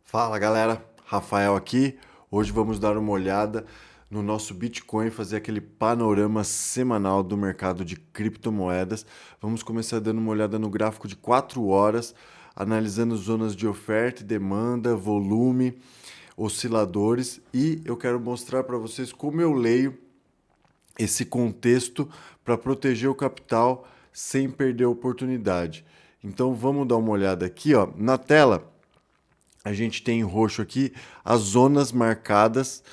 Fala galera, Rafael aqui. Hoje vamos dar uma olhada no nosso Bitcoin, fazer aquele panorama semanal do mercado de criptomoedas. Vamos começar dando uma olhada no gráfico de 4 horas, analisando zonas de oferta e demanda, volume, osciladores, e eu quero mostrar para vocês como eu leio esse contexto para proteger o capital sem perder a oportunidade. Então vamos dar uma olhada aqui, ó, na tela. A gente tem em roxo aqui as zonas marcadas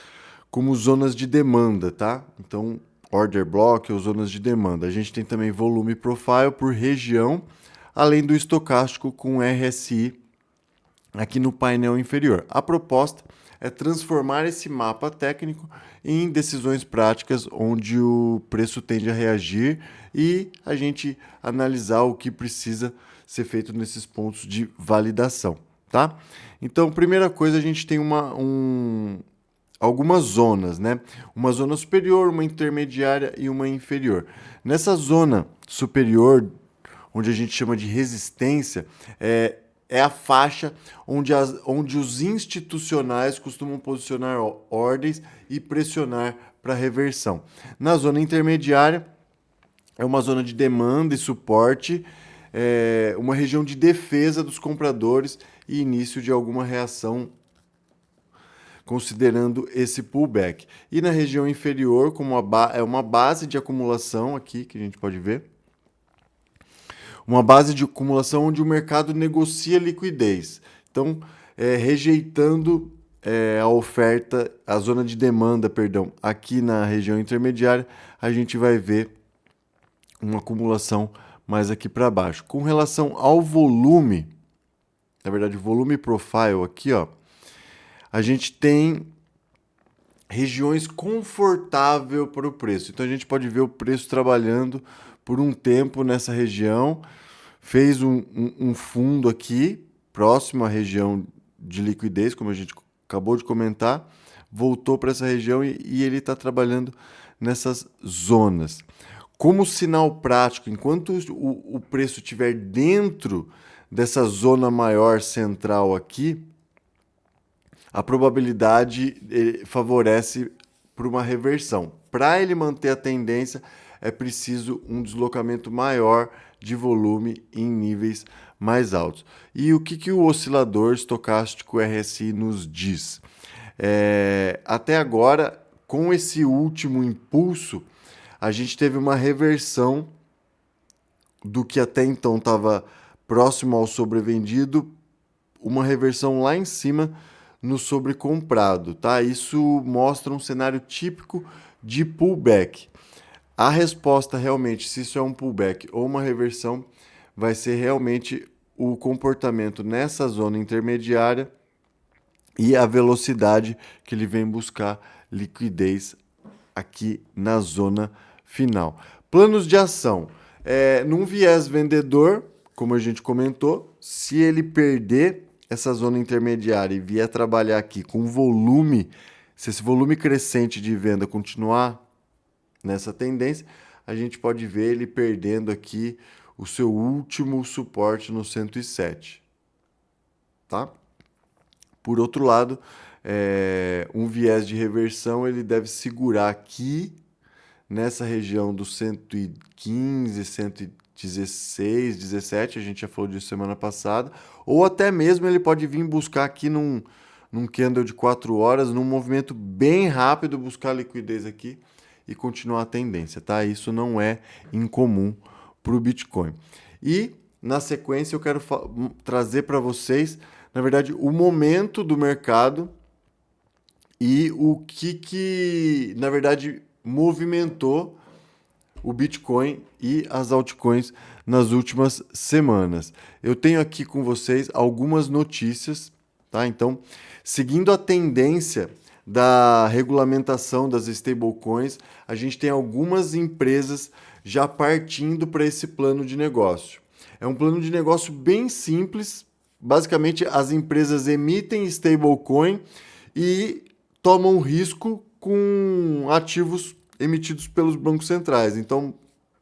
como zonas de demanda, tá? Então, order block ou zonas de demanda. A gente tem também volume profile por região, além do estocástico com RSI aqui no painel inferior. A proposta é transformar esse mapa técnico em decisões práticas onde o preço tende a reagir e a gente analisar o que precisa ser feito nesses pontos de validação, tá? Então, primeira coisa, a gente tem algumas zonas, né? Uma zona superior, uma intermediária e uma inferior. Nessa zona superior, onde a gente chama de resistência, é a faixa onde os institucionais costumam posicionar ordens e pressionar para reversão. Na zona intermediária, é uma zona de demanda e suporte, uma região de defesa dos compradores e início de alguma reação considerando esse pullback. E na região inferior, como é uma base de acumulação aqui, que a gente pode ver, uma base de acumulação onde o mercado negocia liquidez. Então, rejeitando a oferta, a zona de demanda, perdão, aqui na região intermediária, a gente vai ver uma acumulação mais aqui para baixo. Com relação ao volume, na verdade, volume profile aqui, ó, a gente tem regiões confortáveis para o preço. Então a gente pode ver o preço trabalhando por um tempo nessa região, fez um fundo aqui, próximo à região de liquidez, como a gente acabou de comentar, voltou para essa região e ele está trabalhando nessas zonas. Como sinal prático, enquanto o preço estiver dentro dessa zona maior central aqui, a probabilidade favorece para uma reversão. Para ele manter a tendência, é preciso um deslocamento maior de volume em níveis mais altos. E o que o oscilador estocástico RSI nos diz? Até agora, com esse último impulso, a gente teve uma reversão do que até então estava próximo ao sobrevendido, uma reversão lá em cima no sobrecomprado, tá? Isso mostra um cenário típico de pullback. A resposta realmente, se isso é um pullback ou uma reversão, vai ser realmente o comportamento nessa zona intermediária e a velocidade que ele vem buscar liquidez aqui na zona final. Planos de ação. Num viés vendedor, como a gente comentou, se ele perder essa zona intermediária e vier trabalhar aqui com volume, se esse volume crescente de venda continuar nessa tendência, a gente pode ver ele perdendo aqui o seu último suporte no 107, tá? Por outro lado, um viés de reversão ele deve segurar aqui nessa região do 115, 116, 17, a gente já falou disso semana passada, ou até mesmo ele pode vir buscar aqui num candle de 4 horas, num movimento bem rápido, buscar liquidez aqui e continuar a tendência, tá? Isso não é incomum para o Bitcoin. E, na sequência, eu quero trazer para vocês, na verdade, o momento do mercado e o que na verdade, movimentou o Bitcoin e as altcoins nas últimas semanas. Eu tenho aqui com vocês algumas notícias, tá? Então, seguindo a tendência da regulamentação das stablecoins, a gente tem algumas empresas já partindo para esse plano de negócio. É um plano de negócio bem simples. Basicamente, as empresas emitem stablecoin e tomam risco com ativos emitidos pelos bancos centrais. Então,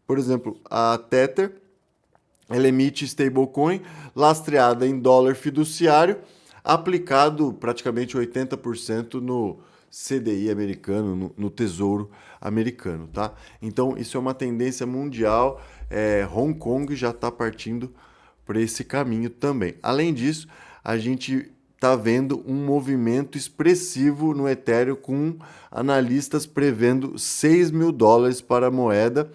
por exemplo, a Tether, ela emite stablecoin lastreada em dólar fiduciário. aplicado praticamente 80% no CDI americano, no Tesouro americano, tá? Então, isso é uma tendência mundial. Hong Kong já está partindo por esse caminho também. Além disso, a gente está vendo um movimento expressivo no Ethereum, com analistas prevendo $6.000 para a moeda,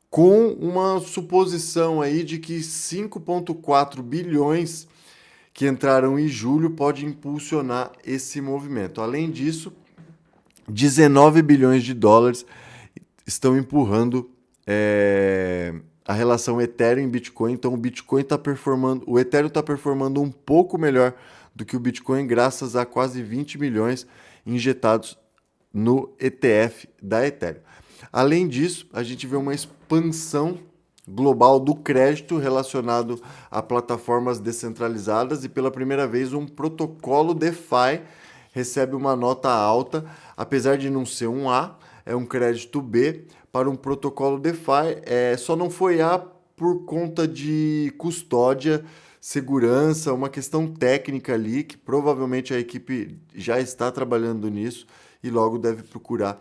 com uma suposição aí de que 5,4 bilhões que entraram em julho pode impulsionar esse movimento. Além disso, 19 bilhões de dólares estão empurrando a relação Ethereum e Bitcoin. Então o Bitcoin está performando, o Ethereum está performando um pouco melhor do que o Bitcoin, graças a quase 20 milhões injetados no ETF da Ethereum. Além disso, a gente vê uma expansão global do crédito relacionado a plataformas descentralizadas, e pela primeira vez um protocolo DeFi recebe uma nota alta, apesar de não ser um A, é um crédito B para um protocolo DeFi. Só não foi A por conta de custódia, segurança, uma questão técnica ali, que provavelmente a equipe já está trabalhando nisso e logo deve procurar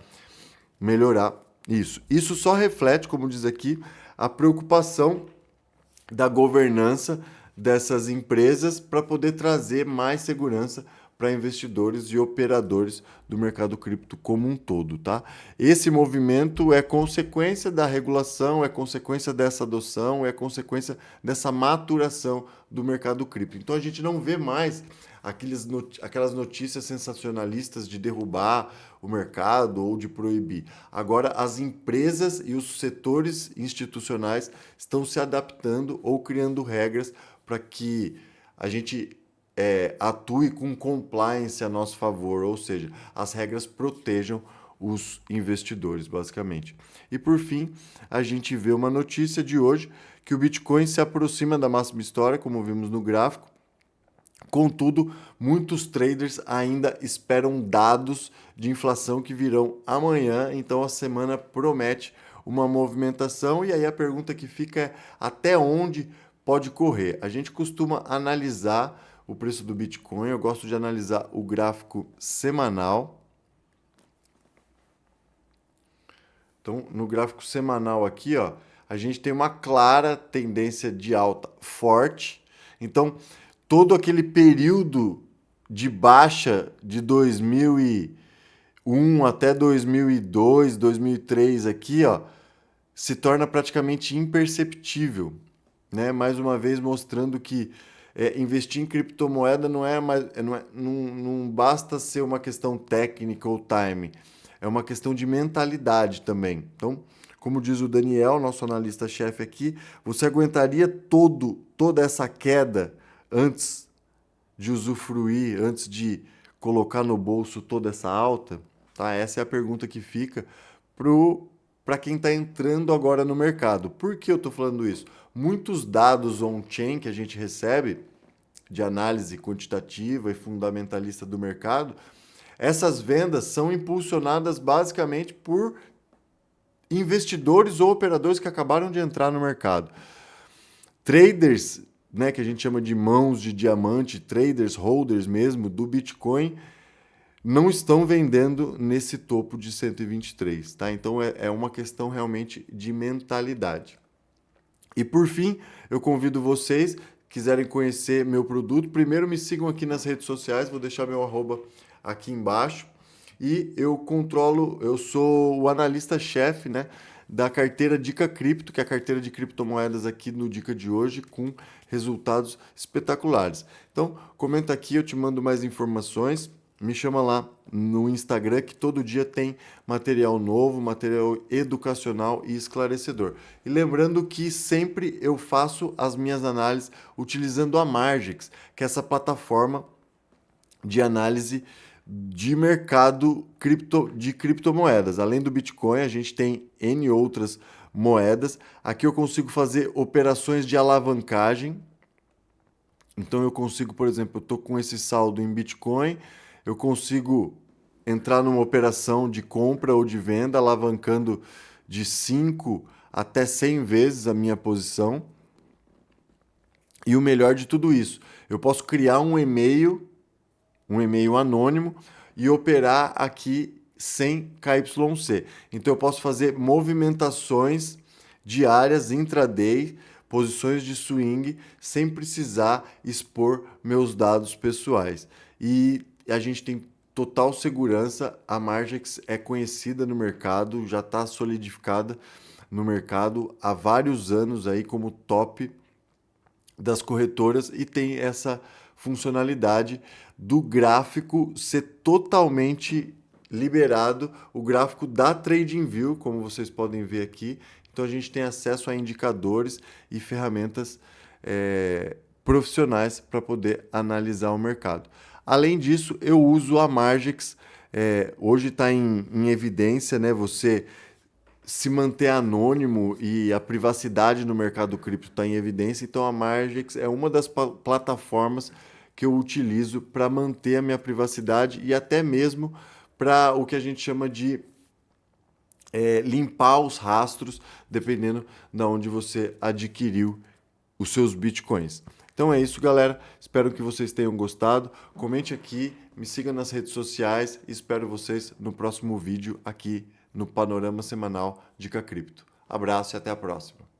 melhorar isso. Isso só reflete, como diz aqui, a preocupação da governança dessas empresas para poder trazer mais segurança para investidores e operadores do mercado cripto como um todo, tá? Esse movimento é consequência da regulação, é consequência dessa adoção, é consequência dessa maturação do mercado cripto. Então a gente não vê mais aquelas notícias sensacionalistas de derrubar o mercado ou de proibir. Agora as empresas e os setores institucionais estão se adaptando ou criando regras para que a gente atue com compliance a nosso favor, ou seja, as regras protejam os investidores, basicamente. E por fim, a gente vê uma notícia de hoje que o Bitcoin se aproxima da máxima histórica, como vimos no gráfico. Contudo, muitos traders ainda esperam dados de inflação que virão amanhã, então a semana promete uma movimentação. E aí a pergunta que fica é: até onde pode correr? A gente costuma analisar o preço do Bitcoin, eu gosto de analisar o gráfico semanal. Então, no gráfico semanal aqui, ó, a gente tem uma clara tendência de alta forte. Então, todo aquele período de baixa de 2001 até 2002, 2003 aqui, ó, se torna praticamente imperceptível, né? Mais uma vez mostrando que investir em criptomoeda não basta ser uma questão técnica ou time, é uma questão de mentalidade também. Então, como diz o Daniel, nosso analista-chefe aqui, você aguentaria toda essa queda antes de usufruir, antes de colocar no bolso toda essa alta? Tá? Essa é a pergunta que fica para quem está entrando agora no mercado. Por que eu estou falando isso? Muitos dados on-chain que a gente recebe de análise quantitativa e fundamentalista do mercado, essas vendas são impulsionadas basicamente por investidores ou operadores que acabaram de entrar no mercado. Traders, né, que a gente chama de mãos de diamante, traders, holders mesmo, do Bitcoin, não estão vendendo nesse topo de 123, tá? Então é uma questão realmente de mentalidade. E por fim, eu convido vocês, quiserem conhecer meu produto, primeiro me sigam aqui nas redes sociais, vou deixar meu arroba aqui embaixo. E eu sou o analista-chefe, né, da carteira Dica Cripto, que é a carteira de criptomoedas aqui no Dica de hoje, com resultados espetaculares. Então, comenta aqui, eu te mando mais informações. Me chama lá no Instagram, que todo dia tem material novo, material educacional e esclarecedor. E lembrando que sempre eu faço as minhas análises utilizando a Margex, que é essa plataforma de análise de mercado de criptomoedas. Além do Bitcoin, a gente tem N outras moedas. Aqui eu consigo fazer operações de alavancagem. Então eu consigo, por exemplo, eu estou com esse saldo em Bitcoin, eu consigo entrar numa operação de compra ou de venda, alavancando de 5 até 100 vezes a minha posição. E o melhor de tudo isso, eu posso criar um e-mail anônimo e operar aqui sem KYC. Então eu posso fazer movimentações diárias intraday, posições de swing, sem precisar expor meus dados pessoais. E a gente tem total segurança, a Margex é conhecida no mercado, já está solidificada no mercado há vários anos aí como top das corretoras e tem essa funcionalidade do gráfico ser totalmente liberado, o gráfico da TradingView, como vocês podem ver aqui. Então a gente tem acesso a indicadores e ferramentas profissionais para poder analisar o mercado. Além disso, eu uso a Margex. Hoje está em evidência, né? Você se manter anônimo e a privacidade no mercado cripto está em evidência, então a Margex é uma das plataformas que eu utilizo para manter a minha privacidade e até mesmo para o que a gente chama de limpar os rastros, dependendo de onde você adquiriu os seus bitcoins. Então é isso, galera. Espero que vocês tenham gostado. Comente aqui, me siga nas redes sociais e espero vocês no próximo vídeo aqui no Panorama Semanal Dica Cripto. Abraço e até a próxima.